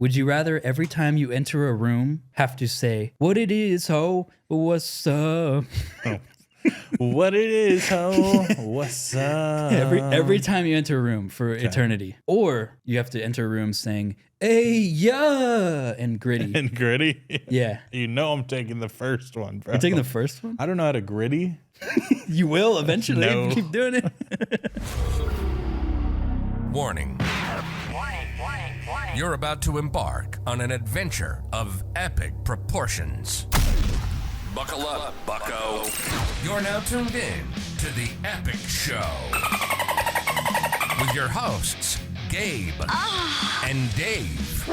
Would you rather every time you enter a room have to say, what it is, ho, what's up? What it is, ho, what's up? Every time you enter a room for eternity. Or you have to enter a room saying, hey, yeah, and gritty. And gritty? Yeah. You know I'm taking the first one, bro. You're taking the first one? I don't know how to gritty. You will eventually if No. you keep doing it. Warning. You're about to embark on an adventure of epic proportions. Buckle up, bucko. You're now tuned in to The Epic Show. With your hosts, Gabe and Dave.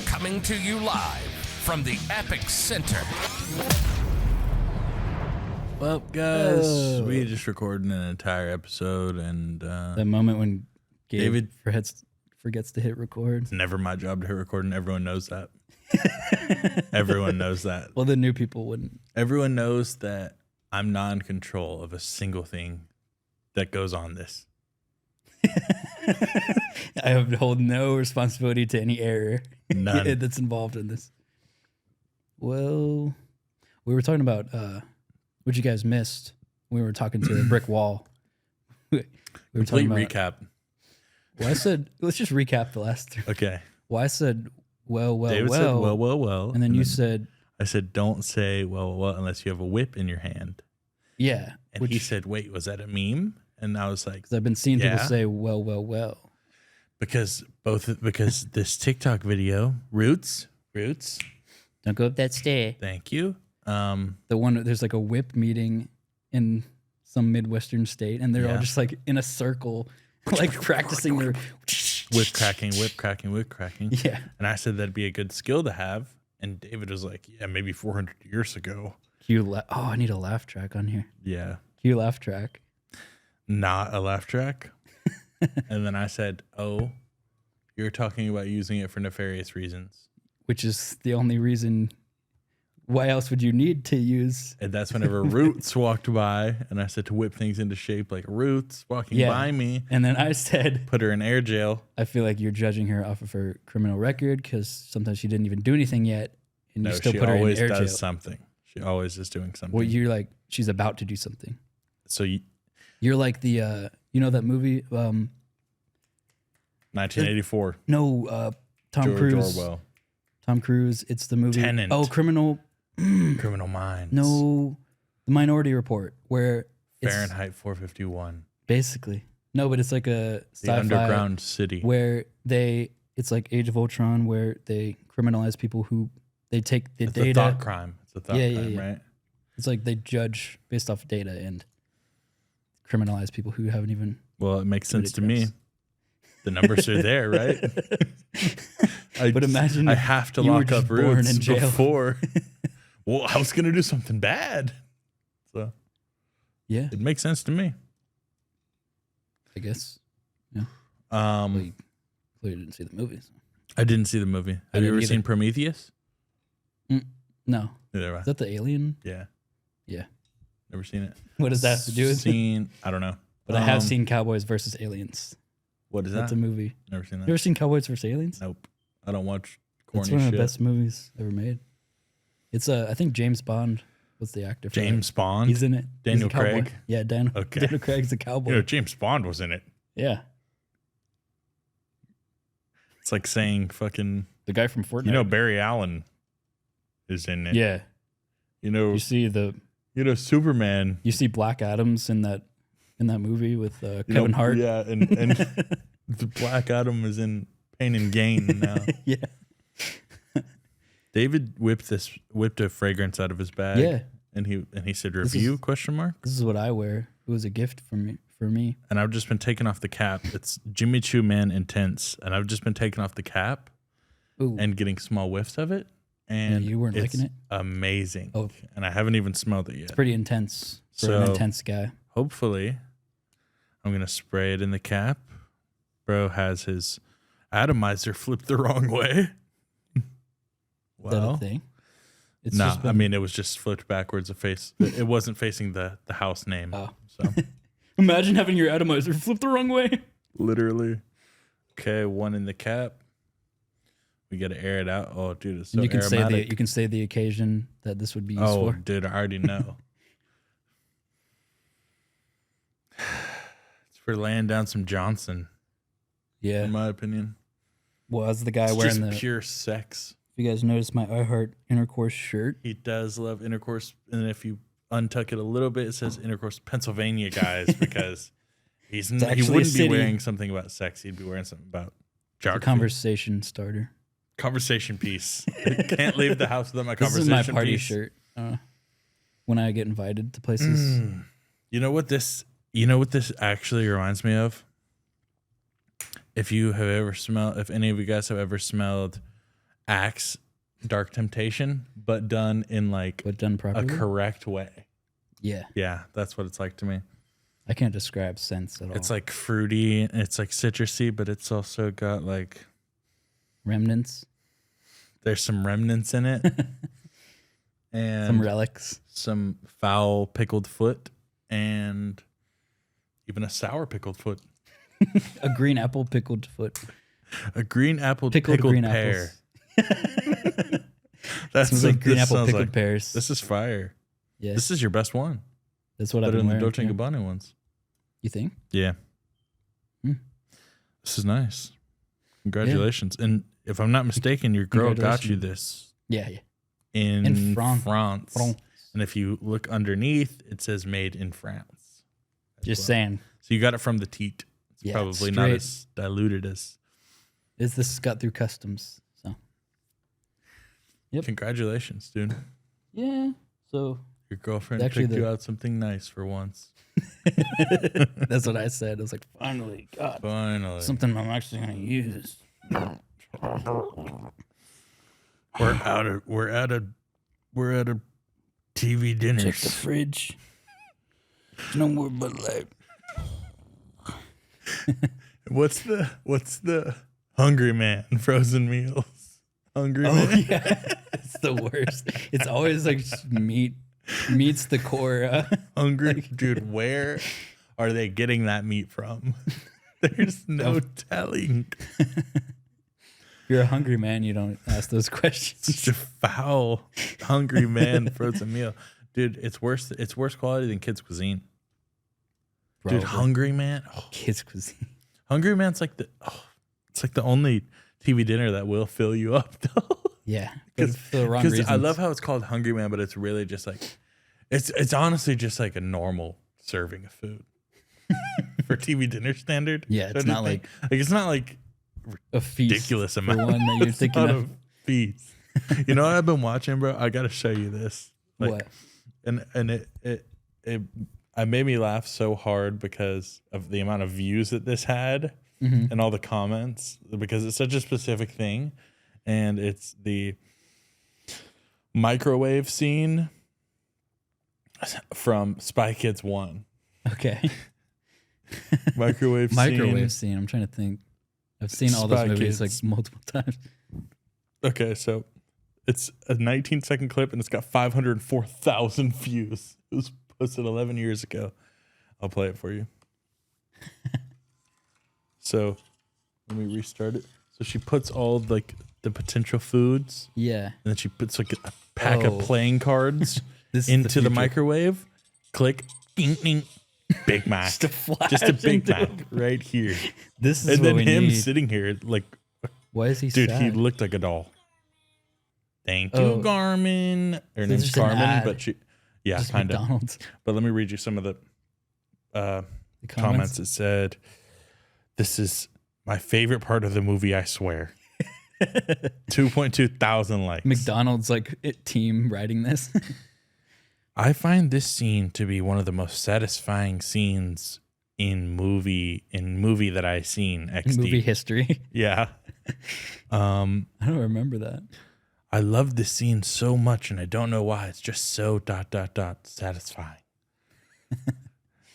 Coming to you live from the Epic Center. Well, guys, we just recorded an entire episode, and That moment when David forgets to hit record. it's never my job to hit record, and everyone knows that. Everyone knows that. Well, the new people wouldn't. Everyone knows that I'm not in control of a single thing that goes on this. I hold no responsibility to any error None. that's involved in this. Well, we were talking about what you guys missed. We were talking to the brick wall. We were Complete talking about, recap. well, I said, let's just recap the last three. Okay. Well, I said, well, David said, well. And then you said, I said, don't say, well, unless you have a whip in your hand. yeah. And he said, wait, was that a meme? And I was like, Because I've been seeing people yeah. say, well. because this TikTok video, Roots, Don't go up that stair. thank you. The one, there's like a whip meeting in some Midwestern state, and they're all Yeah. just like in a circle, like practicing their whip cracking. Yeah. And I said that'd be a good skill to have. And David was like, yeah, maybe 400 years ago. I need a laugh track on here. Yeah. Cue laugh track. Not a laugh track. And then I said, oh, you're talking about using it for nefarious reasons. Which is the only reason. Why else would you need to use? And that's whenever Roots walked by, and I said to whip things into shape like Roots walking by me. And then I said, Put her in air jail. I feel like you're judging her off of her criminal record because sometimes she didn't even do anything yet, and No, you still she put her in always air does jail. something. She always is doing something. Well, you're like she's about to do something. So You're like the you know that movie 1984. Tom George Cruise. Orwell. Tom Cruise. It's the movie. Tenant. Oh, Criminal Minds. No, the Minority Report, where it's Fahrenheit 451. basically no, but it's like a The sci-fi underground city. where it's like Age of Ultron, where they criminalize people who they take the It's data. a thought crime. It's a thought Yeah, crime, yeah. right? It's like they judge based off data and criminalize people who haven't even. Well, it makes sense to me. crimes. The numbers are there, right? But imagine I if have to you were lock just up born Roots in jail. before. Well, I was going to do something bad. So Yeah, it makes sense to me. I guess. Yeah. Well, Um, you clearly didn't see the movies. I didn't see the movie. Have you didn't ever either. seen Prometheus? No, Neither have I. is that the alien? Yeah, Yeah. never seen it. What does that have to do with it? Seen? I don't know. But I have seen Cowboys versus Aliens. What is That's that? a movie. Never seen that. You ever seen Cowboys versus Aliens? Nope. I don't watch corny It's one of shit. the best movies ever made. It's I think James Bond was the actor. For James that. Bond. He's in it. Daniel He's a cowboy. Craig? Yeah, Okay. Daniel Craig's a cowboy. You know, James Bond was in it. Yeah, It's like saying fucking. the guy from Fortnite. You know, Barry Allen is in it. Yeah, You know, Superman. you see Black Adams in that movie with You Kevin know, Hart. Yeah, and the Black Adam is in Pain and Gain now. Yeah. David whipped a fragrance out of his bag. Yeah. And he said This review is- question mark. This is what I wear. It was a gift for me. And I've just been taking off the cap. It's Jimmy Choo Man Intense. And I've just been taking off the cap Ooh. and getting small whiffs of it. And you weren't it's liking it? amazing. Oh. And I haven't even smelled it yet. Pretty intense for an So- intense guy. Hopefully, I'm going to spray it in the cap. Bro has his atomizer flipped the wrong way. Is that a Well, thing? It's no, just I been- mean, it was just flipped backwards. It wasn't facing the house name. Oh. So Imagine having your atomizer flipped the wrong way. literally. Okay, one in the cap. We got to air it out. Oh, dude, it's so And you can aromatic. you can say the occasion that this would be used Oh, for. dude, I already know. It's for laying down some Johnson, Yeah. in my opinion. Well, as the guy It's wearing just the. pure sex. If you guys notice my I Heart Intercourse shirt. He does love intercourse, and if you untuck it a little bit, it says intercourse Pennsylvania, guys, because he actually a wouldn't be city. wearing something about sex. He'd be wearing something about It's a geography. conversation starter. Conversation piece. Can't leave the house without my This conversation is my party piece. shirt. When I get invited to places. You know what this actually reminds me of? If you have ever smelled, if any of you guys have ever smelled Axe Dark Temptation, but done in like But done a properly. correct way. Yeah. Yeah, that's what it's like to me. I can't describe scents at all. It's like fruity, it's like citrusy, but it's also got like remnants. there's some remnants in it. And Some relics. some foul pickled foot and even a sour pickled foot. A green apple pickled foot. A green apple Pickled pickled green pear. apples. That's Smells like what green this apple sounds pickled like. pears. This is fire. Yeah. This is your best one. That's what I've Better been than the wearing. Dolce & yeah. Gabbana ones. You think? Yeah. Hmm. This is nice. Congratulations. And if I'm not mistaken, your girl got you this Yeah, yeah. in France. France. France. And if you look underneath, it says made in France. Just saying. So you got it from the teat. It's Yeah, probably not straight. as diluted as. This got through customs. So Yep. Congratulations, dude. yeah. So Your girlfriend Actually, picked you the- out something nice for once. that's what I said. I was like, finally, God, Finally. something I'm actually gonna use. We're at a TV Check dinners. the fridge. No more Bud Light. What's the Hungry Man frozen meals? Hungry Oh Man. yeah, it's the worst. It's always like meat meets the core. Hungry dude, where are they getting that meat from? There's no telling. If you're a hungry man, you don't ask those questions. Such a foul Hungry Man frozen meal. Dude, it's worse quality than kids cuisine. Dude, Probably. Hungry Man. Oh, Kids cuisine. Hungry Man's like the only TV dinner that will fill you up though. Yeah, but for the wrong Because reasons. I love how it's called Hungry Man, but it's really just like it's honestly just like a normal serving of food for TV dinner standard. Yeah, it's don't you not think? it's not like a feast ridiculous for amount. one that you're It's thinking not of. a feast. You know what I've been watching, bro? I gotta show you this. Like, What? And it made me laugh so hard because of the amount of views that this had and all the comments, because it's such a specific thing. And it's the microwave scene from Spy Kids 1. Okay. Microwave Microwave scene. scene. I'm trying to think. I've seen all those Spy movies Kids. like multiple times. Okay, so it's a 19-second clip and it's got 504,000 views. It was posted 11 years ago. I'll play it for you. So let me restart it. So she puts all like the potential foods, Yeah. and then she puts like a pack Oh. of playing cards This is the into the future. microwave. Click, ding, ding, Big Mac. Just a flash Just a Big into Mac right here. This is And what then we him need. sitting here like, Why is he dude, sad? he looked like a doll. Thank you, Oh. Garmin. Her So name's it's just an Carmen, ad. but she, yeah, Just kind of. McDonald's. But let me read you some of the The comments. It said, "This is my favorite part of the movie, I swear." 2.2 thousand likes. McDonald's team writing this. I find this scene to be one of the most satisfying scenes in movie that I've seen. XD. Movie history. Yeah. I don't remember that. I love this scene so much, and I don't know why. It's just so ... satisfying.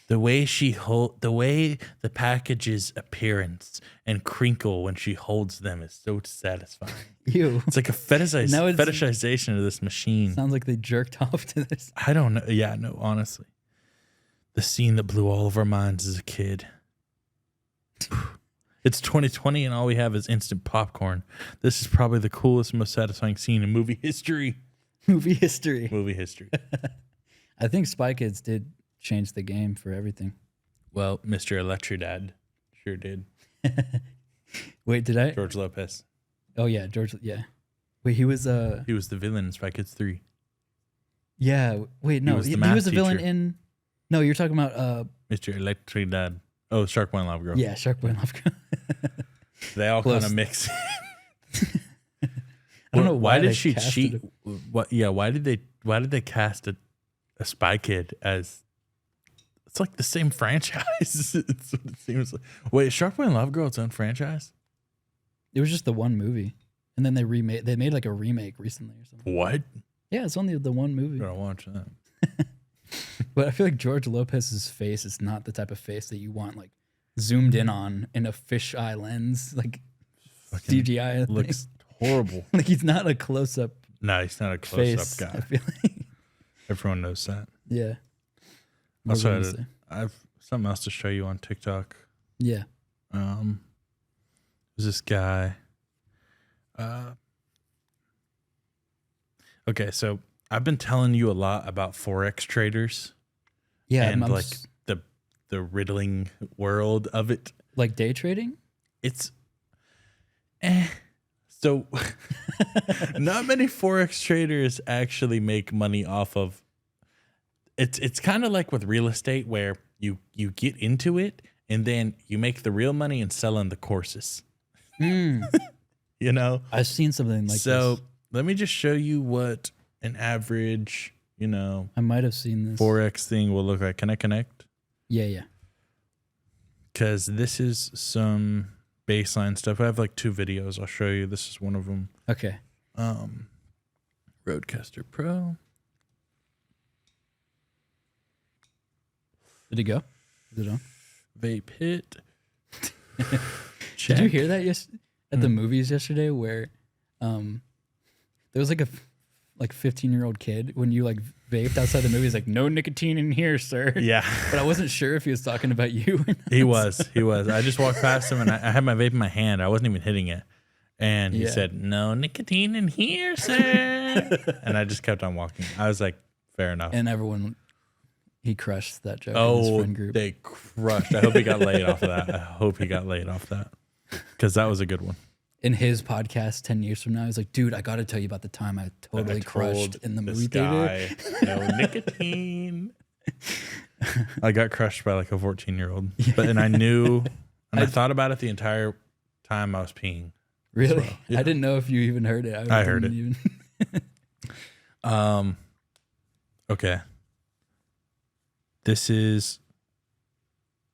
The way the package's appearance and crinkle when she holds them is so satisfying. Ew. It's like a Now it's- fetishization of this machine. Sounds like they jerked off to this. I don't know. Yeah, no, honestly. The scene that blew all of our minds as a kid. It's 2020 and all we have is instant popcorn. This is probably the coolest, most satisfying scene in movie history. Movie history. Movie history. I think Spy Kids did change the game for everything. Well, Mr. Electrodad sure did. Wait, did I? George Lopez. Oh yeah, George. Yeah. Wait, he was the villain in Spy Kids 3. Yeah. Wait, no, was the he math was the villain teacher. in. No, you're talking about Mr. Electrodad. Oh, Shark Boy and Lava Girl. Yeah, Shark Boy and Lava Girl. They all Close. kind of mix. I don't know why they did she casted cheat? it. What? Yeah. Why did they cast a Spy Kid as? It's like the same franchise. It's what it seems like. Wait, Shark Boy and Lava Girl its own franchise? It was just the one movie, and then they made like a remake recently or something. What? Yeah, it's only the one movie. Gotta watch that. But I feel like George Lopez's face is not the type of face that you want like zoomed in on in a fisheye lens, like Fucking CGI. looks horrible. Like he's not a close up No, he's not a face. close-up I guy. feel like, Everyone knows that. yeah. What was I Also, gonna say? I've something else to show you on TikTok. Yeah. There's this guy. Okay, so I've been telling you a lot about Forex traders Yeah, and I'm like the riddling world of it. like day trading. It's so not many Forex traders actually make money off of it's kind of like with real estate where you get into it and then you make the real money and sell in the courses. You know? I've seen something like So this. let me just show you what an average, I might have seen this. Forex thing will look like. Can I connect? Yeah. Because this is some baseline stuff. I have like 2 videos I'll show you. This is one of them. Okay. Roadcaster Pro. Did it go? Is it on? Vape hit. Did you hear that at the movies yesterday where there was like a 15-year-old kid when you like vaped outside the movie? He's like, no nicotine in here, sir. Yeah. But I wasn't sure if he was talking about you or not. He was. I just walked past him and I had my vape in my hand. I wasn't even hitting it. And he Yeah. said, no nicotine in here, sir. And I just kept on walking. I was like, fair enough. And he crushed that joke in his friend group. They crushed. I hope he got laid off of that. Because that was a good one. In his podcast 10 years from now, he's like, dude, I got to tell you about the time I totally crushed in the movie theater. No nicotine. I got crushed by like a 14-year-old. And I knew, and I thought about it the entire time I was peeing. Really? Well, yeah. I didn't know if you even heard it. I heard it. Even... Okay. This is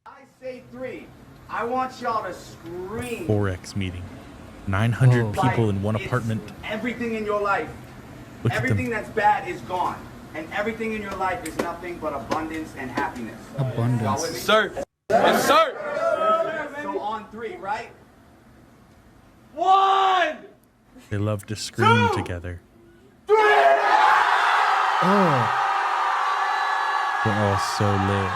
I say 3. I want y'all to scream. Forex meeting. 900 Oh. people in one It's apartment. Everything in your life, Look at everything them. that's bad is gone. And everything in your life is nothing but abundance and happiness. Abundance. Y'all with me? Sir. Yes, sir. So on 3, right? 1. They love to scream together. Oh, They're all so lit.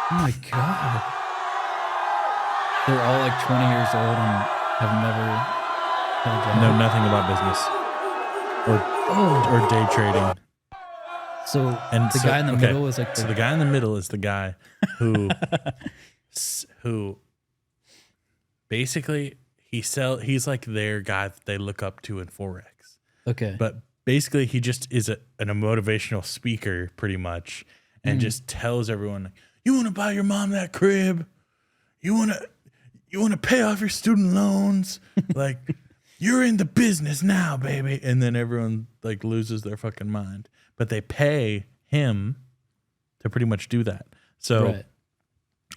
oh my God. They're all like 20 years old and have never had a job. Know nothing about business or day trading. So And the guy in the middle is like so the guy in the middle is the guy who who basically he's like their guy that they look up to in Forex. okay. But basically he just is a motivational speaker pretty much and just tells everyone, you want to buy your mom that crib? You want to pay off your student loans? Like, you're in the business now, baby. And then everyone like loses their fucking mind. But they pay him to pretty much do that. So right.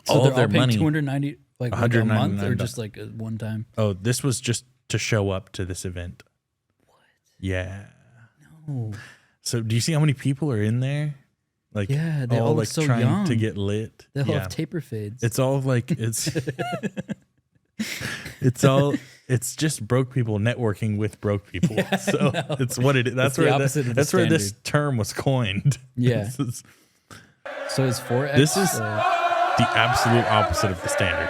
So all they're of their all paying money, $290 like a month or $199. just like a one time? oh, this was just to show up to this event. What? Yeah. Oh, So do you see how many people are in there? Like, yeah, they all look like so trying young. to get lit. they all Yeah. have taper fades. It's all like it's it's just broke people networking with broke people. So it's what it is. That's the where opposite of the that's where this standard. term was coined. Yeah. This is So is Forex? This is- the absolute opposite of the standard.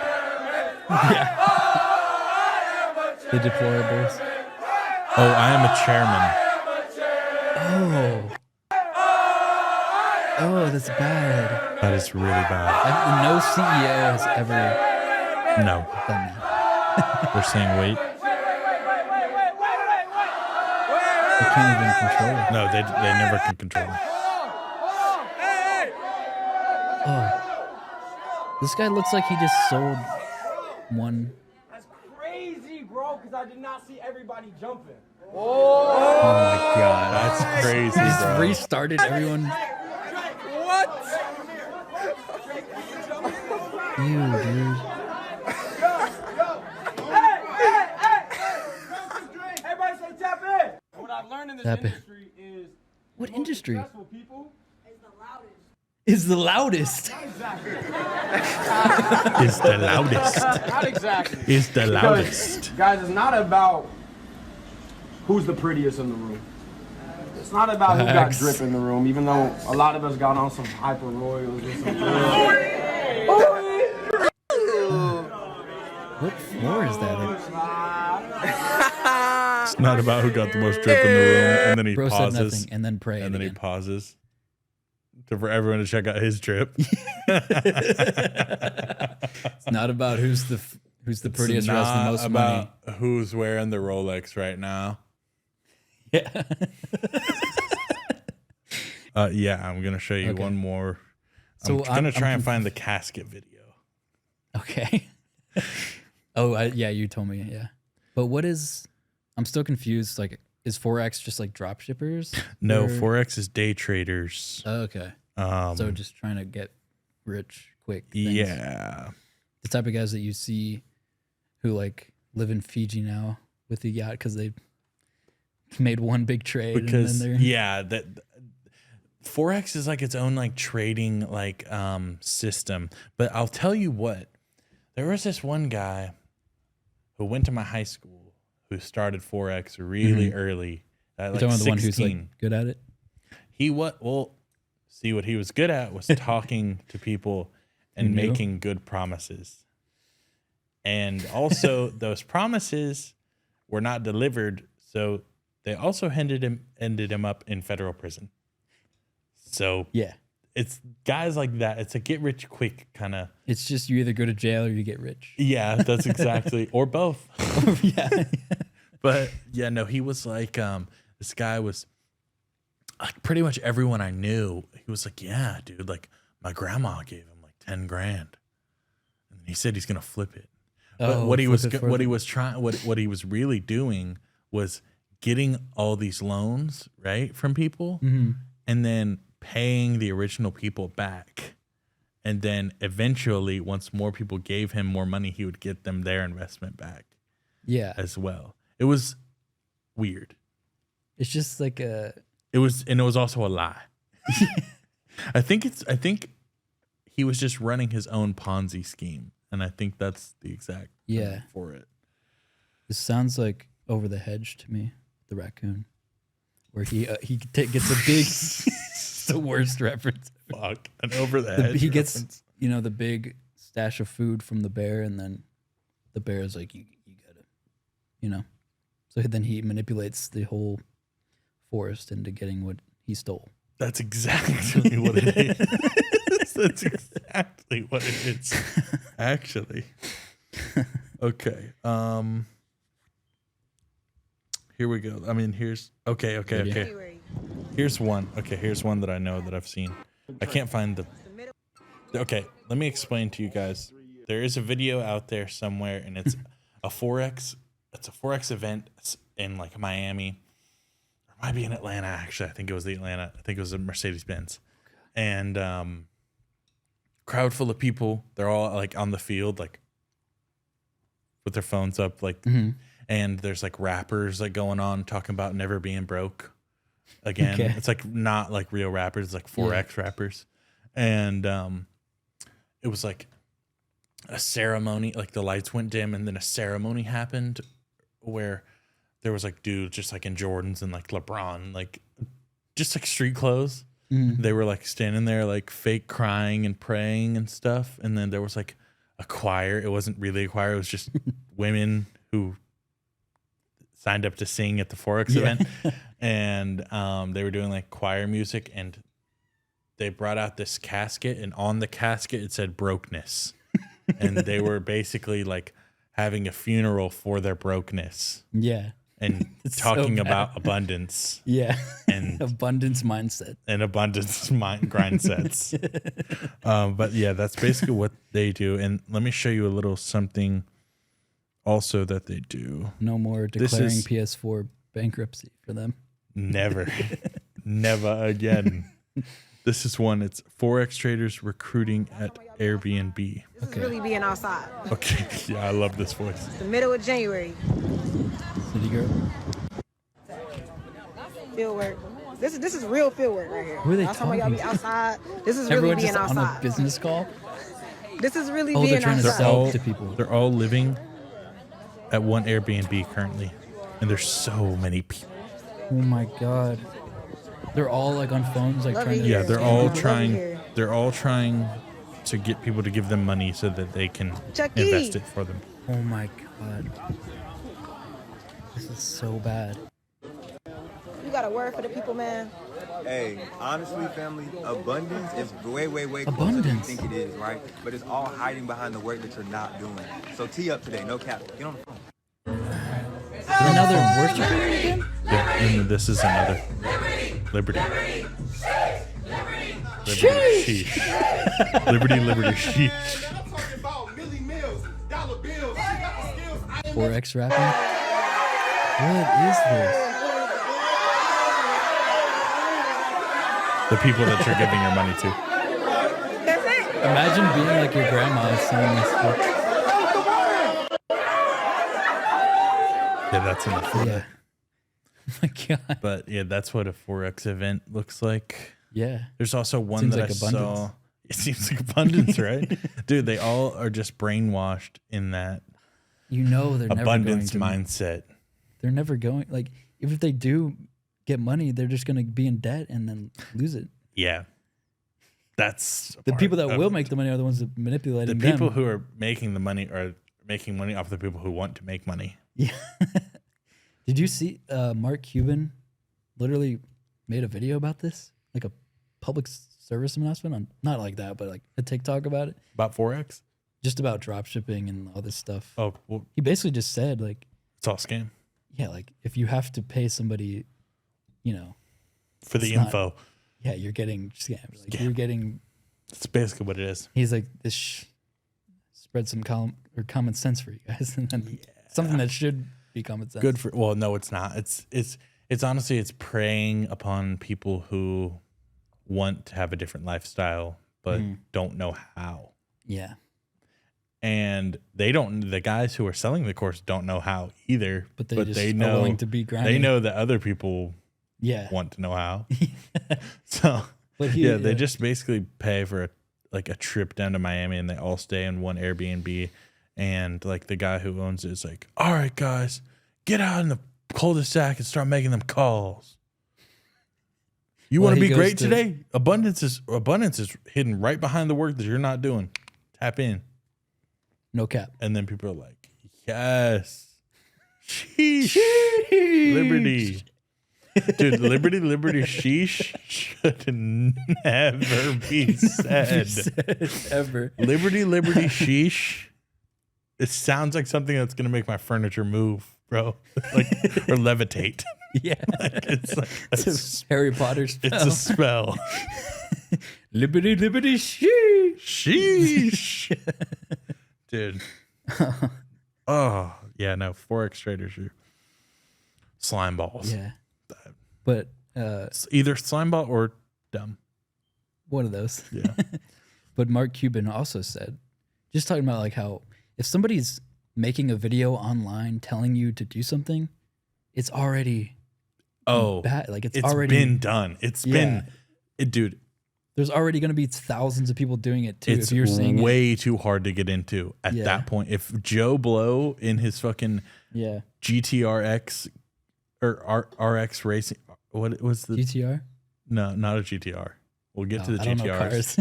The deplorables. Oh, I am a chairman. Oh, that's bad. That is really bad. No CEO has ever No. done that. They're saying wait. They can't even control it. No, they never can control it. Oh, this guy looks like he just sold one. That's crazy, bro, because I did not see everybody jumping. Oh my god, That's crazy, he just bro. restarted everyone. What? Ew, dude. Everybody say tap in. What I've learned in this Tap in. industry is What the most industry? successful people Is the loudest. Is the loudest. not exactly. Is the loudest. Guys, it's not about who's the prettiest in the room. It's not about who got Facts. drip in the room, even though a lot of us got on some hyper royals or some. What floor is that? It's not about who got the most drip in the room, and then he Bro said pauses, nothing and then prayed and then he again. pauses for everyone to check out his drip. It's not about who's the prettiest or has the most money. about who's wearing the Rolex right now. Yeah. Yeah, I'm gonna show you Okay. one more. So I'm gonna try I'm and find the casket video. Okay. Oh, yeah, you told me. Yeah. But what is? I'm still confused. Like, is Forex just like drop shippers? No, Or- Forex is day traders. Oh, okay. Um, So just trying to get rich quick. things. yeah, The type of guys that you see who like live in Fiji now with the yacht because they made one big trade because and then they're that Forex is like its own like trading like system. But I'll tell you what, there was this one guy who went to my high school who started Forex really early at you're like talking about the one 16. who's like good at it. He see what he was good at was talking to people and Who knew? making good promises. And also those promises were not delivered, so they also ended him up in federal prison. So Yeah. it's guys like that. It's a get rich quick kind of. It's just you either go to jail or you get rich. Yeah, that's exactly, or both. Yeah. But yeah, no, he was like, this guy was like pretty much everyone I knew. He was like, yeah, dude, like my grandma gave him like 10 grand, and he said he's gonna flip it. But Oh, what he was flip it for them. what he was really doing was getting all these loans right from people, and then paying the original people back. And then eventually, once more people gave him more money, he would get them their investment back Yeah. as well. It was weird. It's just like It was also a lie. I think he was just running his own Ponzi scheme, and I think that's the exact Yeah. term for it. This sounds like Over the Hedge to me, the raccoon, where he gets a big. It's the worst reference. Fuck, and over the hedge. He gets reference. the big stash of food from the bear, and then the bear is like, you got it, So then he manipulates the whole forest into getting what he stole. That's exactly what it is. That's exactly what it is. Actually. Okay. Here we go. I mean, here's okay. Here's one. Okay, here's one that I know that I've seen. I can't find the. Okay, let me explain to you guys. There is a video out there somewhere, and it's a Forex. It's a Forex event in like Miami. Or it might be in Atlanta. Actually, I think it was the Atlanta. I think it was a Mercedes-Benz, and crowd full of people. They're all like on the field, like with their phones up, like. And there's like rappers like going on talking about never being broke again. Okay. It's like not like real rappers, it's like Forex rappers. And it was like a ceremony, like the lights went dim, and then a ceremony happened where there was like dudes just like in Jordans and like LeBron, like just like street clothes. They were like standing there like fake crying and praying and stuff. And then there was like a choir. It wasn't really a choir. It was just women who signed up to sing at the Forex event. And they were doing like choir music, and they brought out this casket, and on the casket it said brokenness. And they were basically like having a funeral for their brokenness. Yeah. And talking about abundance. Yeah. And abundance mindset. And abundance grind sets. But yeah, that's basically what they do. And let me show you a little something also that they do. No more declaring PS4 bankruptcy for them. Never. Never again. This is one. It's Forex traders recruiting at Airbnb. This is really being outside. Okay. Yeah, I love this voice. It's the middle of January. City girl. Field work. This is real field work right here. Who are they Last time y'all be talking to? outside. This is Everyone really being just on outside. a business call. This is really They're being trying to outside. sell to people. They're all living at one Airbnb currently. And there's so many people. Oh my god. They're all like on phones, like Love trying it to. here. Yeah, they're Yeah, all love it trying. here. They're all trying to get people to give them money so that they can Chucky. invest it for them. Oh my god. This is so bad. You got a word for the people, man? Hey, honestly, family, abundance is way closer than you Abundance. think it is, right? But it's all hiding behind the work that you're not doing. So tee up today, no cap. Get on the phone. And now they're worshiping it again? Yeah, and this is another liberty. Sheesh. Liberty, sheesh. Forex rapping? What is this? The people that you're giving your money to. That's it. Imagine being like your grandma saying this stuff. Yeah, that's enough. Yeah. Oh my god. But yeah, that's what a Forex event looks like. Yeah. There's also one Seems that like I abundance. saw. It seems like abundance, right? Dude, they all are just brainwashed in that You know they're never abundance going to. mindset. They're never going. Like, if they do get money, they're just going to be in debt and then lose it. Yeah. That's The part people that of will it. make the money are the ones that manipulate The them. people who are making the money are making money off the people who want to make money. Yeah. Did you see Mark Cuban literally made a video about this? Like a public service announcement on, not like that, but like a TikTok about it. About Forex? Just about drop shipping and all this stuff. Oh, well, He basically just said like, it's all scam. yeah, like if you have to pay somebody, you know, For the It's not- info. yeah, you're getting scammed. Like Scam. you're getting, It's basically what it is. he's like, this spread some common sense for you guys. And then something that should be common sense. Good for, well, no, it's not. It's honestly, it's preying upon people who want to have a different lifestyle, but don't know how. Yeah. And the guys who are selling the course don't know how either, But they just they are know, willing to be grimy. they know that other people Yeah. want to know how. So But he- yeah, they just basically pay for a trip down to Miami, and they all stay in one Airbnb. And like the guy who owns it is like, all right, guys, get out in the cul-de-sac and start making them calls. You Well, want to he be goes great to- today? Abundance is hidden right behind the work that you're not doing. Tap in. No cap. And then people are like, yes. Sheesh. Liberty. Dude, liberty, sheesh should never be said. Ever. Liberty, sheesh. It sounds like something that's going to make my furniture move, bro. Like, or levitate. Yeah. It's like, It's a Harry Potter spell. it's a spell. Liberty, sheesh. Sheesh. Dude. Oh, yeah, no. Forex traders are slime balls. Yeah. But It's either slime ball or dumb. one of those. Yeah. But Mark Cuban also said, just talking about like how if somebody's making a video online telling you to do something, it's already bad. Like it's already been done. It's Yeah. been, dude. There's already going to be thousands of people doing it too. It's if you're seeing it. way too hard to get into at Yeah. that point. If Joe Blow in his fucking Yeah. GTRX or RX racing, what was the GTR? No, not a GTR. We'll get to the I don't know GTRs. cars.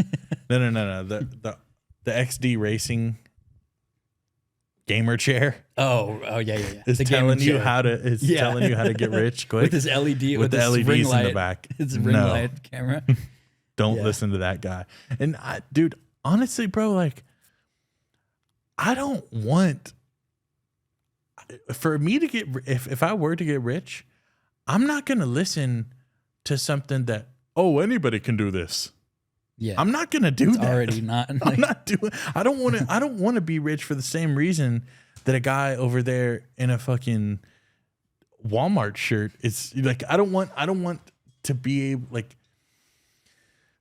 No. The XD racing gamer chair. Oh, yeah. It's The gaming telling you chair. how to. It's telling you how to get rich quick with his LED with the his LEDs ring in light, the back. His ring No. light camera. Don't Yeah. listen to that guy. And dude, honestly, bro, like, I don't want for me to get if I were to get rich, I'm not gonna listen to something that anybody can do this. Yeah, I'm not gonna do that. already not. I'm not doing. I don't want to. I don't want to be rich for the same reason that a guy over there in a fucking Walmart shirt is like. I don't want to be able, like.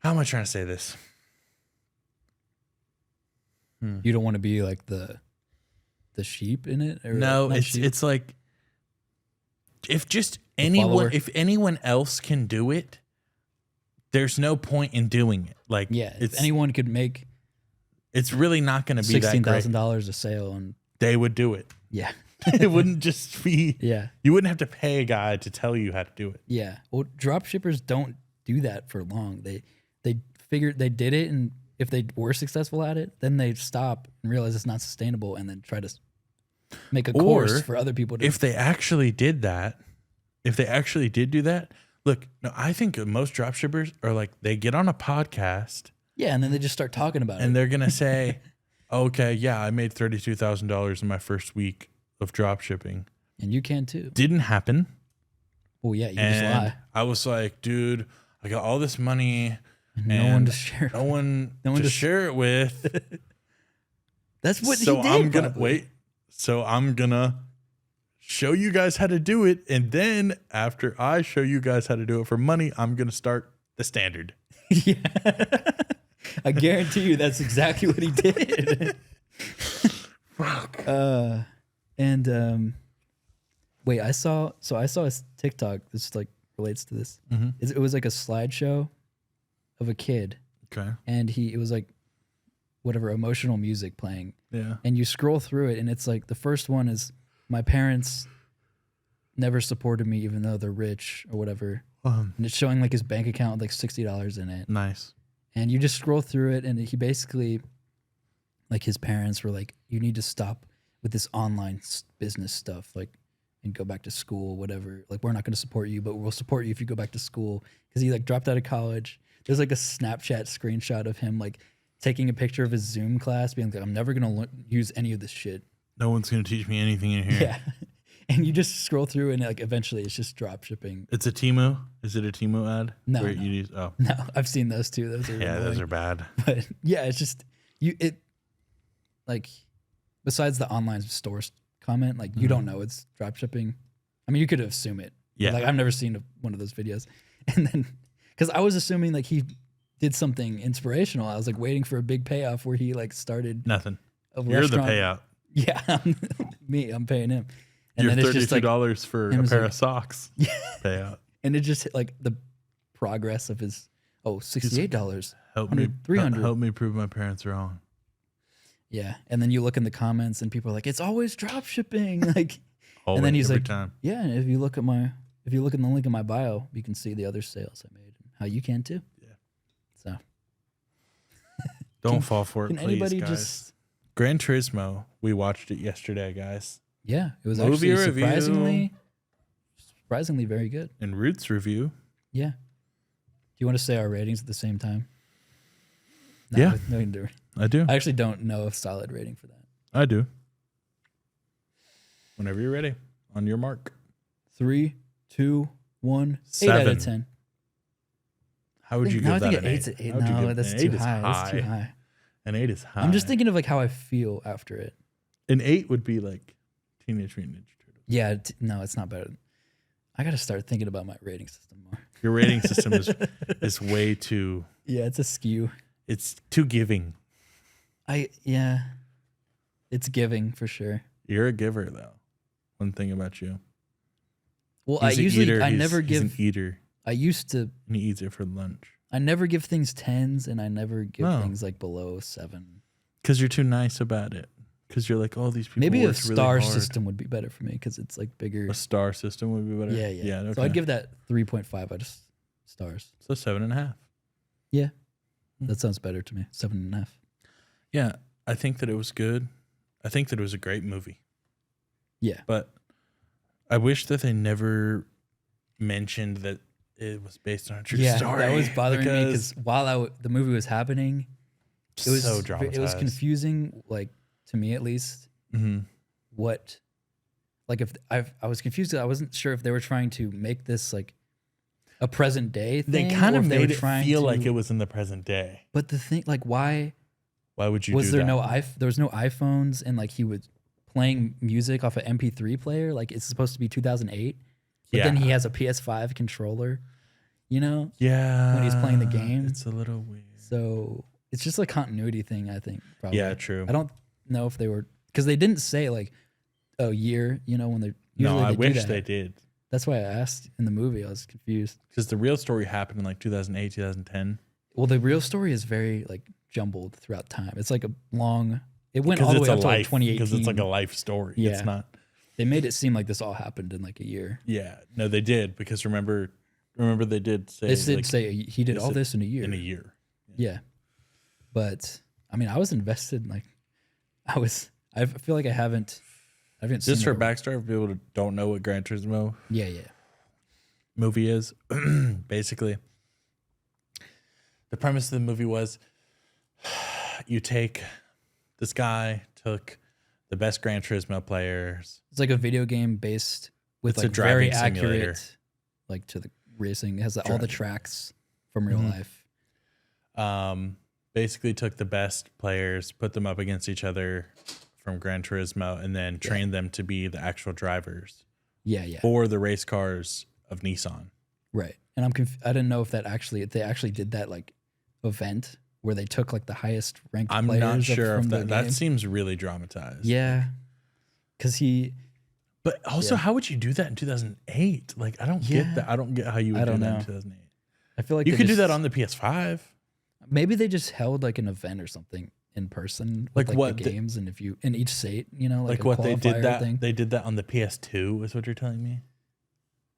How am I trying to say this? You don't want to be like the sheep in it. Or No, not sheep. it's like if just follower. if anyone else can do it, there's no point in doing it. Like, yeah. it's If anyone could make it's really not going to be that great. $16,000 a sale, and They would do it. yeah, It wouldn't just be. yeah, You wouldn't have to pay a guy to tell you how to do it. yeah. Well, drop shippers don't do that for long. They figured they did it, and if they were successful at it, then they stop and realize it's not sustainable, and then try to make a course for other people to. If they actually did that, if they actually did do that, look, no, I think most dropshippers are like, they get on a podcast yeah, and then they just start talking about and it. they're going to say, okay, yeah, I made $32,000 in my first week of dropshipping. And you can too. Didn't happen. Well, yeah, you just And lie. I was like, dude, I got all this money. No one to share. No one No one to to share it with. That's what So he did. I'm gonna probably. wait. So I'm gonna show you guys how to do it, and then after I show you guys how to do it for money, I'm gonna start the standard. Yeah. I guarantee you that's exactly what he did. Fuck. Wait, I saw a TikTok. This like relates to this. It was like a slideshow of a kid, Okay. and it was like whatever emotional music playing, Yeah. and you scroll through it, and it's like the first one is my parents never supported me even though they're rich or whatever, and it's showing like his bank account with like $60 in it. Nice. And you just scroll through it, and he basically, like, his parents were like, you need to stop with this online business stuff, like, and go back to school, whatever. Like, we're not going to support you, but we'll support you if you go back to school. Because he, like, dropped out of college. There's, like, a Snapchat screenshot of him, like, taking a picture of his Zoom class, being like, I'm never going to use any of this shit. No one's gonna teach me anything in here. Yeah. And you just scroll through, and, like, eventually it's just drop shipping. It's a Temu. Is it a Temu ad? No, Where no. you use, oh. No, I've seen those too. Those are Yeah, those annoying. are bad. But yeah, it's just like besides the online stores comment, like you don't know it's drop shipping. I mean, you could assume it. Yeah. Like I've never seen one of those videos, and then because I was assuming like he did something inspirational, I was like waiting for a big payoff where he like started Nothing. a You're the restaurant. payout. Yeah, I'm paying him, and You're then it's just like, $32 for him a is pair like- of socks. Payout. and it just hit like the progress of his $68, Help me. 300. Help me prove my parents wrong. Yeah, and then you look in the comments and people are like, "It's always drop shipping." Like, Always, and then he's every like, time. "Yeah, and if you look in the link in my bio, you can see the other sales I made. How you can too." Yeah. So Don't fall for it, can please, anybody guys. just? Gran Turismo. We watched it yesterday, guys. Yeah, it was Movie actually review. surprisingly very good. And Roots review. Yeah. Do you want to say our ratings at the same time? Yeah. No, you can do it. I do. I actually don't know a solid rating for that. I do. Whenever you're ready. On your mark. 3, 2, 1. 8 out 7. of 10. How would you No, give I that think an 8's 8? an 8. How would you No, give- that's an too 8 is high. That's too high. An 8 is high. I'm just thinking of like how I feel after it. An 8 would be like Teenage Mutant Ninja Turtles. Yeah, no, it's not better. I got to start thinking about my rating system more. Your rating system is way too. Yeah, it's a skew. It's too giving. It's giving for sure. You're a giver though. One thing about you. Well, He's an eater. I He's- never he's give. an eater, I used to. and he eats it for lunch. I never give things 10s, and I never give No. things like below 7. Because you're too nice about it. Because you're like, oh, these people. Maybe a worked really star hard. system would be better for me because it's like bigger. A star system would be better. Yeah, yeah. Yeah. Okay. So I'd give that 3.5 out of stars. so 7.5. Yeah, that sounds better to me. 7.5. Yeah, I think that it was good. I think that it was a great movie. Yeah. But I wish that they never mentioned that it was based on a true story. That was bothering me because while the movie was happening, it was so dramatized. It was confusing, like to me at least. What, like if I was confused. I wasn't sure if they were trying to make this like a present day thing. They kind of made it trying feel to, like it was in the present day. But the thing, like, why would you? Was do there that? there was no iPhones, and like he was playing music off an MP3 player? Like it's supposed to be 2008, but then he has a PS5 controller. You know? Yeah. When he's playing the game, it's a little weird. So it's just a continuity thing, I think. Probably. Yeah, true. I don't know if they were because they didn't say like a year. You know, when they usually I they wish do that. they did. That's why I asked in the movie. I was confused because the real story happened in like 2008, 2010. Well, the real story is very like jumbled throughout time. It's like a long. It went all the way up to like 2018 because it's like a life story. Yeah. It's not. They made it seem like this all happened in like a year. Yeah, no, they did because remember they did say They did like, say he did all this in a year. In a year. Yeah, but I mean, I was invested. Like, I feel like I haven't Just seen for it. backstory for people who don't know what Gran Turismo Yeah. movie is, basically, the premise of the movie was this guy took the best Gran Turismo players. It's like a video game based with It's a like very driving simulator. accurate, like to the racing. It has all the tracks from real Mm-hmm. life. Basically took the best players, put them up against each other from Gran Turismo, and then trained them to be the actual drivers Yeah. for the race cars of Nissan. Right. And I didn't know if they actually did that like event where they took like the highest ranked I'm players not sure from if the that game. seems really dramatized. Yeah. Cuz But also, how would you do that in 2008? Like, I don't get that. I don't get how you would do that in 2008. I feel like You they could do just- that on the PS5. Maybe they just held like an event or something in person Like with, what the the- games, and if you in each state, you know, like, Like a what they did qualifier that thing. they did that on the PS2 is what you're telling me?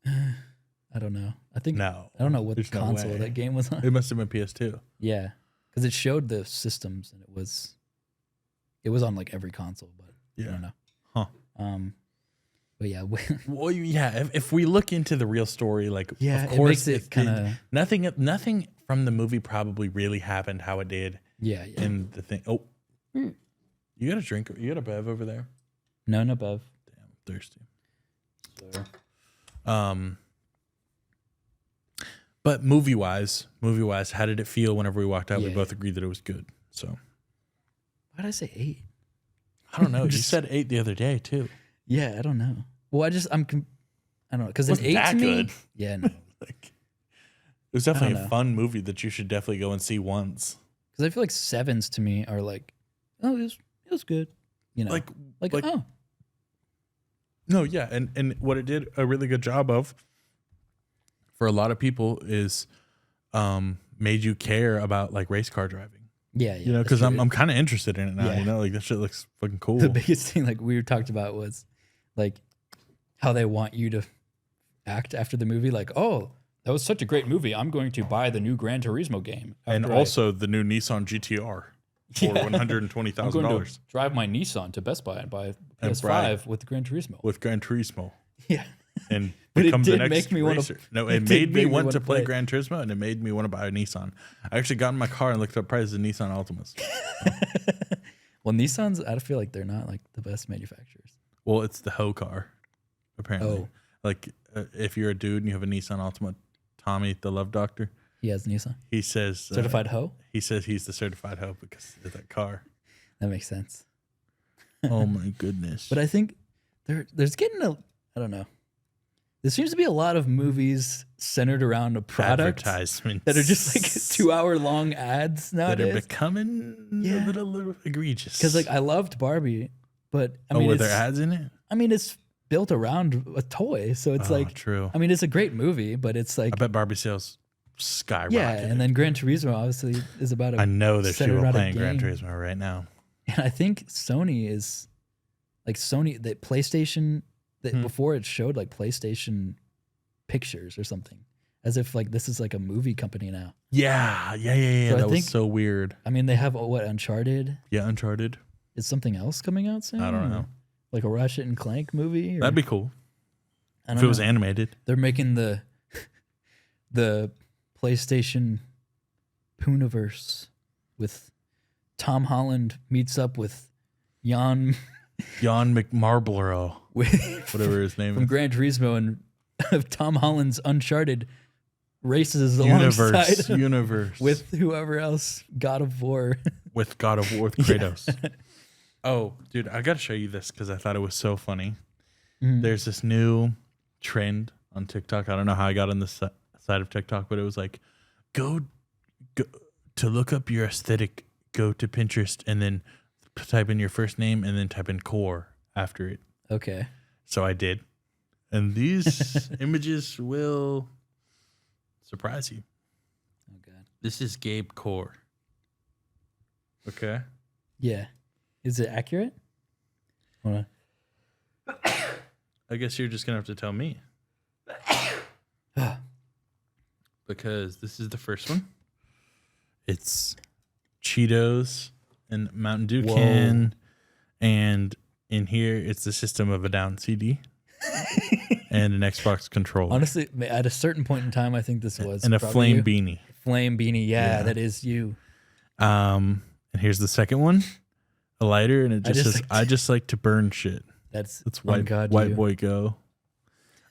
I don't know. I think No. I don't know what There's no console way. that game was on. It must have been PS2. Yeah, because it showed the systems, and it was on like every console, but I don't know. Huh. But yeah, Well, yeah. If we look into the real story, like, Yeah, of it course, makes it kinda- nothing from the movie probably really happened how it did yeah. in the thing. Oh, you got a drink? You got a bev over there? No above. Damn, I'm thirsty. So, But movie wise, how did it feel whenever we walked out? We Yeah. both agreed that it was good. So why did I say 8? I don't know. You Just- said 8 the other day too. Yeah, I don't know. Well, I don't know because an Wasn't 8 that to me. good. Yeah, no. Like, it was definitely know. a fun movie that you should definitely go and see once. Because I feel like 7s to me are like, oh, it was good. You know, Like oh, no, yeah, and what it did a really good job of for a lot of people is made you care about like race car driving. yeah. You know, that's because true. I'm kind of interested in it now. Yeah. You know, like that shit looks fucking cool. The biggest thing like we talked about was like how they want you to act after the movie. Like, oh, that was such a great movie. I'm going to buy the new Gran Turismo game. And after I- also the new Nissan GTR for Yeah. I'm $120,000 going to drive my Nissan to Best Buy and buy a And PS5 brag. with Gran Turismo. with Gran Turismo. Yeah. And But it become the did next make me wanna- racer. No, it it did made me make me want wanna to play play it. Gran Turismo, and it made me want to buy a Nissan. I actually got in my car and looked up prices of Nissan Altimas. Well, Nissans, I feel like they're not like the best manufacturers. Well, it's the hoe car, apparently. Oh. Like, if you're a dude and you have a Nissan Altima, Tommy, the love doctor, He has Nissan. he says Certified hoe? He says he's the certified hoe because of that car. That makes sense. Oh my goodness! But I think there's getting I don't know. There seems to be a lot of movies centered around a product advertisements that are just like 2-hour long ads that are nowadays. becoming Yeah. a little egregious. Because like I loved Barbie, but I oh, mean, were it's, there ads in it? I mean, it's built around a toy, so it's Oh, like true. I mean, it's a great movie, but it's like I bet Barbie sales skyrocketed. yeah, and then Gran Turismo obviously is about a I know there's centered people around a playing Gran game. Turismo right now. And I think Sony is like that PlayStation that Hmm. before it showed like PlayStation pictures or something, as if like this is like a movie company now. Yeah. So I that was think- so weird. I mean, they have what Uncharted, Yeah, Uncharted. is something else coming out soon? I don't or know. Like a Ratchet and Clank movie? Or? That'd be cool I don't if it was know. animated. They're making the PlayStation Pooniverse with Tom Holland meets up with Jan McMarblerow, with, whatever his name from is. Gran Turismo, and Tom Holland's Uncharted races Universe alongside with whoever else, God of War. with God of War with Kratos. Oh, dude, I got to show you this because I thought it was so funny. There's this new trend on TikTok. I don't know how I got on this side of TikTok, but it was like, go to look up your aesthetic, go to Pinterest and then type in your first name and then type in core after it. Okay. So I did. And these images will surprise you. Oh, God. This is Gabe Core. Okay. Yeah. Is it accurate? Hold on. I guess you're just going to have to tell me. Because this is the first one. It's Cheetos and Mountain Dew can. And in here, it's the System of a Down CD. And an Xbox controller. Honestly, at a certain point in time, I think this was. And a probably flame you. beanie. Flame beanie. Yeah, that is you. And here's the second one. A lighter. And it just says, like I just like to burn shit. That's white, white boy go.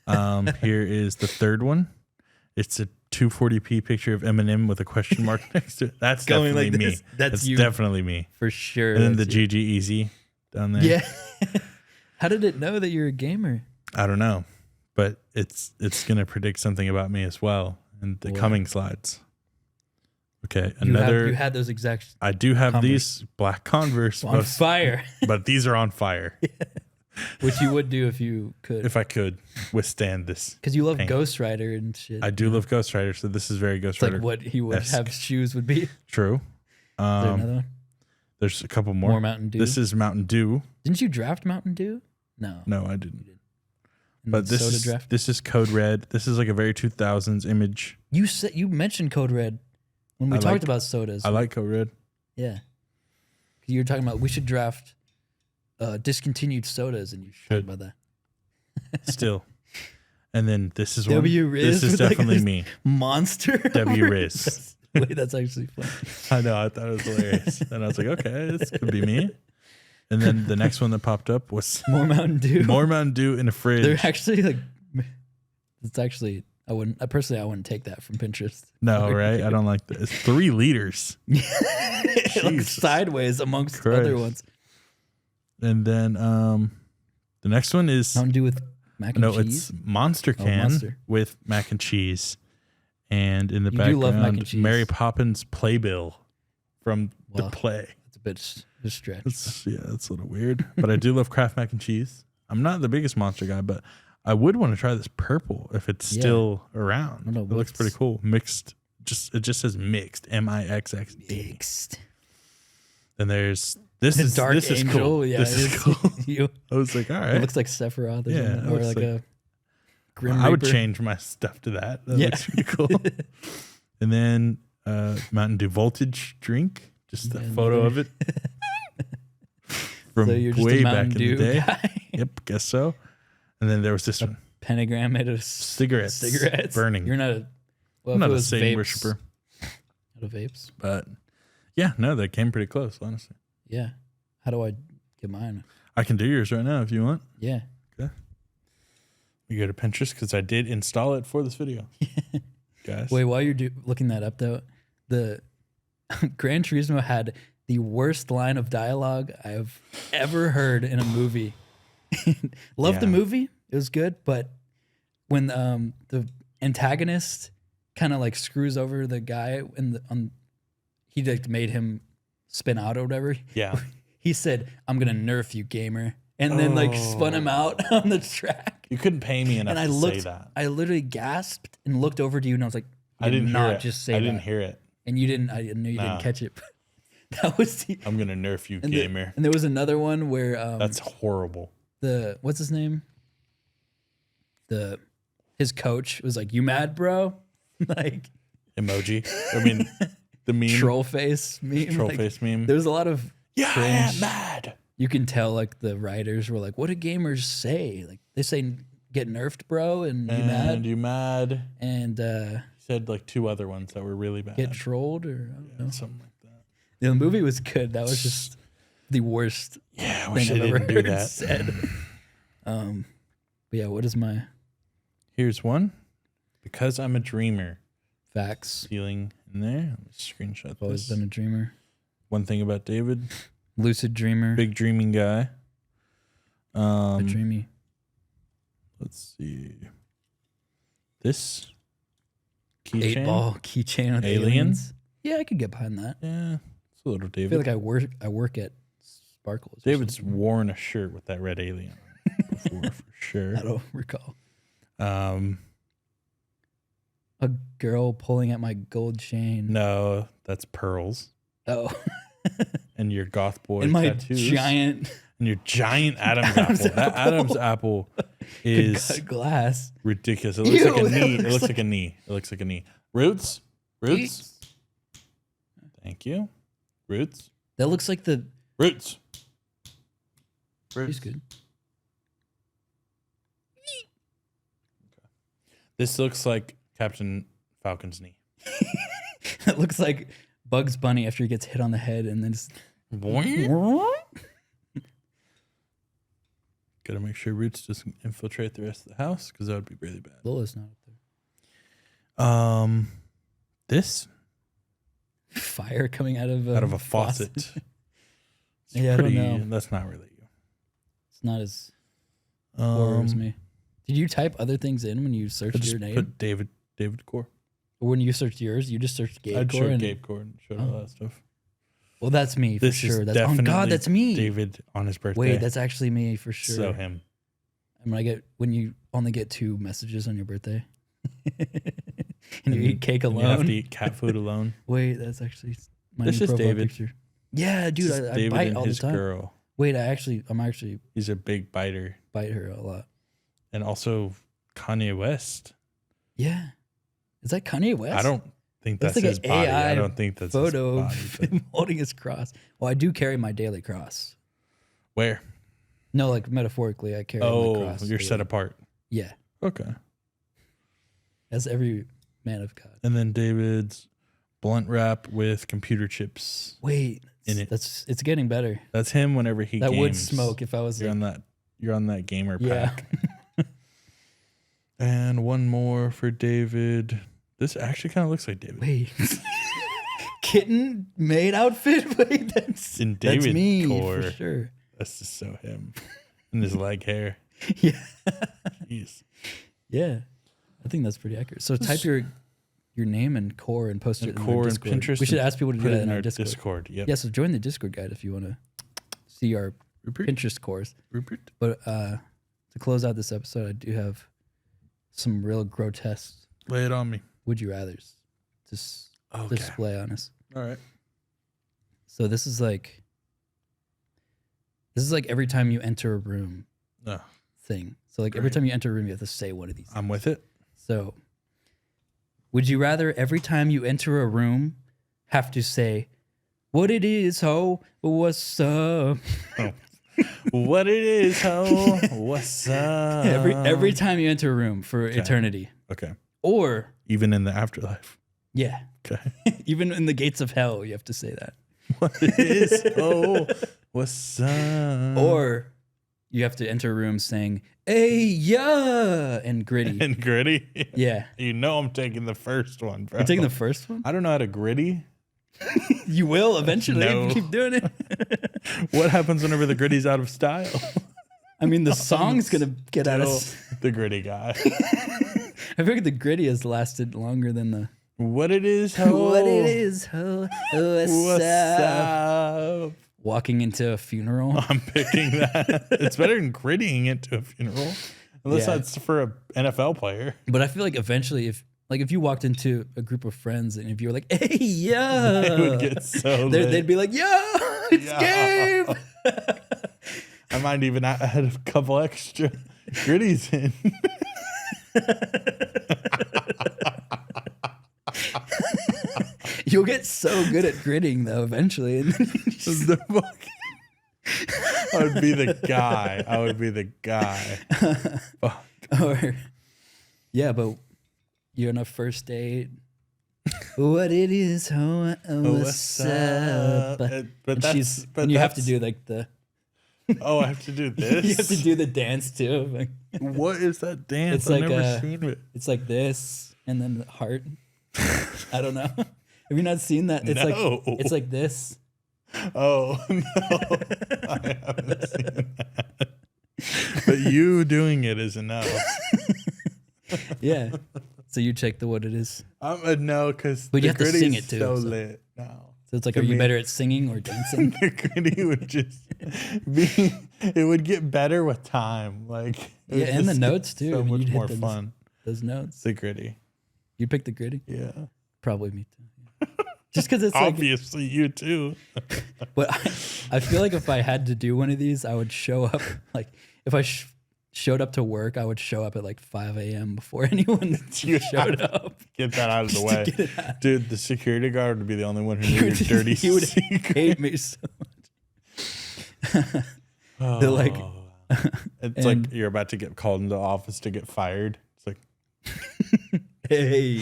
Here is the third one. It's a 240p picture of Eminem with a question mark next to it. That's Going definitely like me. this. That's you. Definitely me. For sure. And then the that's you. GG Easy down there. Yeah. How did it know that you're a gamer? I don't know, but it's gonna predict something about me as well in the coming slides. Okay, You had those exact. I do have Converse. these black Converse On fire. but these are on fire. Which you would do if you could. If I could withstand this, Because you love pain. Ghost Rider and shit. I do love Ghost Rider, so this is very Ghost It's Rider. like what he would have shoes would be. Is True. there another one? There's a couple more. More Mountain Dew. This is Mountain Dew. Didn't you draft Mountain Dew? No. No, I didn't. And But then this soda is draft. this is Code Red. This is like a very 2000s image. You mentioned Code Red when we I talked like- about sodas. I like Code Red. Yeah. You were talking about we should draft discontinued sodas, and you talked Should. about that. Still. And then this is one. W Riz This is with, like, definitely this me. Monster. W Riz. Wait, that's actually funny. I know. I thought it was hilarious. And I was like, okay, this could be me. And then the next one that popped up was More Mountain Dew. more Mountain Dew in a fridge. They're actually like. It's actually. I wouldn't take that from Pinterest. No, right? I don't like that. It's 3 liters. It looks Jesus sideways amongst Christ. other ones. And then the next one is Mountain Dew with mac and cheese. it's Monster Can Monster. with mac and cheese. And in the You do background, love mac and cheese. Mary Poppins playbill from the Wow. play. It's a bit of a stretch. It's a little weird, but I do love Kraft mac and cheese. I'm not the biggest monster guy, but I would want to try this purple if it's still around. I don't know It looks what's- pretty cool. Mixed, it just says mixed, MIXXD. Mixed. Then there's this The is Dark this is Angel. cool. Yeah, This is cool. you. I was like, all right. It looks like Sephiroth or Yeah, something, it or looks like like- a Grim I would Reaper. change my stuff to that. That Yeah. looks pretty cool. And then Mountain Dew Voltage drink, just a Yeah, photo of it from So you're just way a back Mountain in Dew the day. guy. Yep, guess so. And then there was this one, Pentagram made of cigarettes, Cigarettes burning. You're not a. Well, I'm if not it a was Satan vapes, worshiper, Out of vapes. but yeah, no, that came pretty close. Honestly, Yeah. How do I get mine? I can do yours right now if you want. Yeah. You go to Pinterest because I did install it for this video, guys. Wait, while you're looking that up though, the Gran Turismo had the worst line of dialogue I've ever heard in a movie. Loved the Yeah. movie; it was good, but when the antagonist kind of like screws over the guy and he like made him spin out or whatever. Yeah, He said, "I'm gonna nerf you, gamer," and then like spun him out on the track. you couldn't pay me enough And I to looked, say that. I literally gasped and looked over to you, and I was like, I didn't not hear it. just say I that. didn't hear it. And you didn't. I know you Nah. didn't catch it. But that was the I'm gonna nerf you, and gamer. and there was another one where That's horrible. the what's his name? His coach was like, "You mad, bro?" Like Emoji. I mean, the meme. troll face meme. Troll like, face meme. There was a lot of Yeah, I am mad. You can tell like the writers were like, what do gamers say? Like they say get nerfed, bro, and you mad? And you mad? And He said like 2 other ones that were really bad. get trolled, or I don't know. Something like that. The movie was good. That was just the worst Yeah, I wish thing I I've ever didn't do heard that. said. But yeah, what is my Here's one. Because I'm a dreamer. facts? Feeling in there. Let me screenshot I've always this. been a dreamer, One thing about David, lucid dreamer, big dreaming guy. a dreamy. Let's see. This 8-ball keychain with Alien? aliens. Yeah, I could get behind that. Yeah, it's a little I David. feel like I work at Sparkles. or David's something. worn a shirt with that red alien on it before for sure. I don't recall. Um, A girl pulling at my gold chain. no, that's pearls. Oh, And your goth boy and my tattoos. giant And your giant Adam's Adam's apple. That apple. Adam's apple is cut glass. ridiculous. It looks Ew, like a that knee. It looks looks like- like a knee. It looks like a knee. Roots. Thank you. Roots. That looks like the. Roots. He's good. This looks like Captain Falcon's knee. It looks like Bugs Bunny after he gets hit on the head and then just. Gotta make sure Roots doesn't infiltrate the rest of the house because that would be really bad. Lola's not up there. This Fire coming out of out of a faucet. It's Yeah, I don't know. That's not really you. It's not as horror as Um, me. Did you type other things in when you I searched just your name? put David Core. Or when you searched yours, you just searched Gabe I'd Core? show and, Gabe Core and showed all that stuff. Well, that's me for This sure. is That's oh definitely God, that's me. David on his birthday. Wait, that's actually me for sure. so him. And when you only get 2 messages on your birthday, and you eat cake And alone. You have to eat cat food alone. Wait, that's actually my This new is profile David. picture. Yeah, dude, This is I David bite and all his the time. girl. Wait, I'm actually He's a big biter, bite her a lot. and also Kanye West. Yeah, is that Kanye West? I don't think That's that's like his an body. I AI don't think that's photo his of body. but- him holding his cross. Well, I do carry my daily cross. Where? No, like metaphorically, I carry my Oh, cross. you're daily. set apart. Yeah, Okay. as every man of God. And then David's blunt wrap with computer chips. Wait, In it. it's getting better. That's him whenever he That games. would smoke if I was You're like, on that. You're on that gamer yeah. pack. And one more for David. This actually kind of looks like David. Wait, kitten maid outfit. Wait, that's In that's David me core. for sure. That's just so him. And his leg hair. Yeah, Jeez. yeah. I think that's pretty accurate. So type your name and core and post it And in core our and Discord. Pinterest We should and ask people to do Put that it in our Discord. Discord. Yep. Yeah, so join the Discord guide if you want to see our Rupert. Pinterest cores. Rupert. But to close out this episode, I do have some real grotesque Lay it on me. would you rather's to Okay. display on us. All right. So this is like every time you enter a room No, thing. So like every Great. time you enter a room, you have to say one of these. I'm with it. So would you rather every time you enter a room have to say, what it is, ho, what's up? What it is, ho? What's up? Every time you enter a room for eternity. Okay. Or, Even in the afterlife. yeah, Okay. even in the gates of hell, you have to say that. What it is, ho? What's up? Or you have to enter a room saying, hey, yeah, and gritty. And gritty. Yeah. You know I'm taking the first one, bro. You're taking the first one? I don't know how to gritty. You will eventually No. if you keep doing it. What happens whenever the gritty's out of style? I mean, the song's going to get out of... Still the gritty guy. I figured the gritty has lasted longer than the... What it is, ho? What it is, ho, What's up? up? Walking into a funeral. I'm picking that. It's better than grittying it to a funeral. Unless Yeah. that's for an NFL player. But I feel like eventually if you walked into a group of friends and if you were like, hey, yeah. It would get so lit. They'd be like, yeah, it's Yeah. Gabe. I might even add a couple extra gritties in. You'll get so good at gritting though eventually. And then you The fuck? I would be the guy. I would be the guy. Or, yeah, but you're on a first date. What it is, what's up? But And that's, but and you have to that's- do like the. Oh, I have to do this. You have to do the dance too. Like, What is that dance? It's I've like never seen it. it's like this, and then the heart. I don't know. Have you not seen that? It's No. it's like this. Oh no, I haven't seen that. But you doing it is enough. Yeah. So you check the what it is. No, because But the you have to gritty sing is it too, So so- lit now. So it's like, To are you me. better at singing or dancing? The gritty would just be. It would get better with time. Like it Yeah, would and the just notes get too. So I mean, much you'd hit more those- fun. Those notes. The gritty. You pick the gritty? Yeah. Probably me too. Yeah. Just because it's like, Obviously, you too. but I feel like if I had to do one of these, I would show up. Like if I showed up to work, I would show up at like 5 a.m. before anyone You showed have to up. Get that out of the Just to way, get it out. dude. The security guard would be the only one who knew your dirty He would secret. hate me so much. They're like, It's like you're about to get called into the office to get fired. It's like, hey,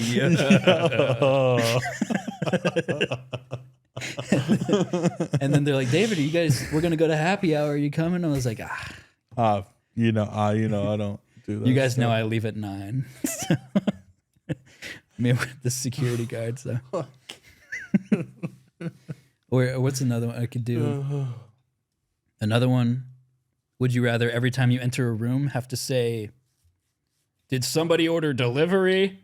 oh. and then they're like, David, are you guys? We're gonna go to happy hour. Are you coming? I was like, I don't do that. you guys know stuff. I leave at 9. So, me with the security guard. So, or what's another one I could do? Another one. Would you rather every time you enter a room have to say, "Did somebody order delivery?"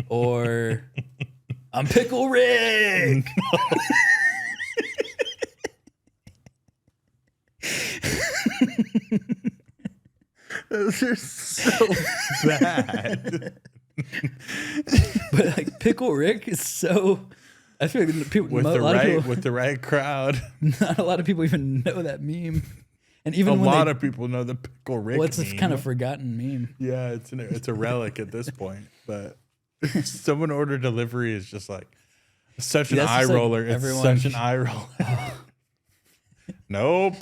Or I'm Pickle Rick. Those are so bad. But like Pickle Rick is so. I feel like people, with a the lot of right people, with the right crowd. not a lot of people even know that meme, and even A when lot they, of people know the pickle Rick. well, it's a meme. kind of forgotten meme. Yeah, it's a relic at this point. But someone order delivery is just like such an That's eye just like roller. It's everyone- such an eye roller. Nope.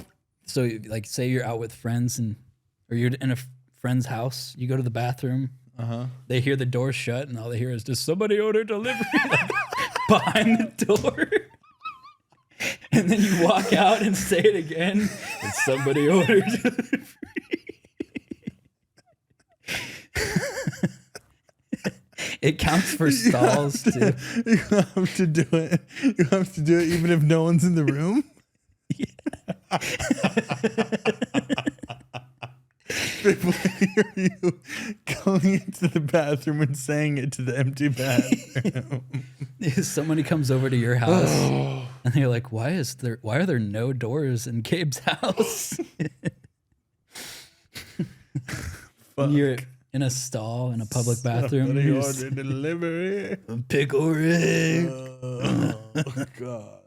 So like, say you're out with friends or you're in a friend's house, you go to the bathroom. They hear the door shut, and all they hear is, "Does somebody order delivery?" Like, behind the door. And then you walk out and say it again. "Did somebody order delivery?" It counts for stalls too. You have to do it. You have to do it even if no one's in the room. People hear you going into the bathroom and saying it to the empty bathroom. Somebody comes over to your house and they're like, why are there no doors in Gabe's house? And you're in a stall in a public bathroom. Somebody You're just, order delivery. Pickle Rick. Oh God.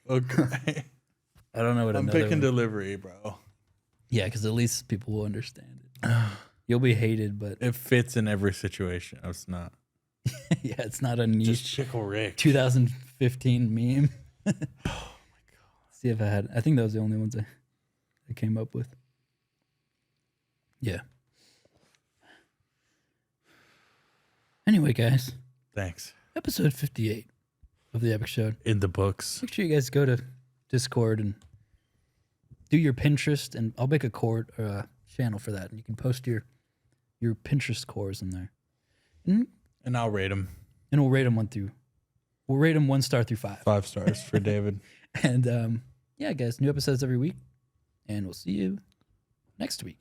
Okay. I don't know what I'm another picking one. delivery, bro. Yeah, because at least people will understand it. You'll be hated, but It fits in every situation. It's not. yeah, it's not a niche Just Pickle Rick. 2015 meme. Oh my god. See if I think that was the only ones I came up with. Yeah. Anyway, guys, Thanks. episode 58 of the Epic Show. In the books. Make sure you guys go to Discord and do your Pinterest, and I'll make a channel for that, and you can post your Pinterest cores in there, And I'll rate them. and we'll rate them 1 star through 5. 5 stars for David. And yeah, guys, new episodes every week, and we'll see you next week.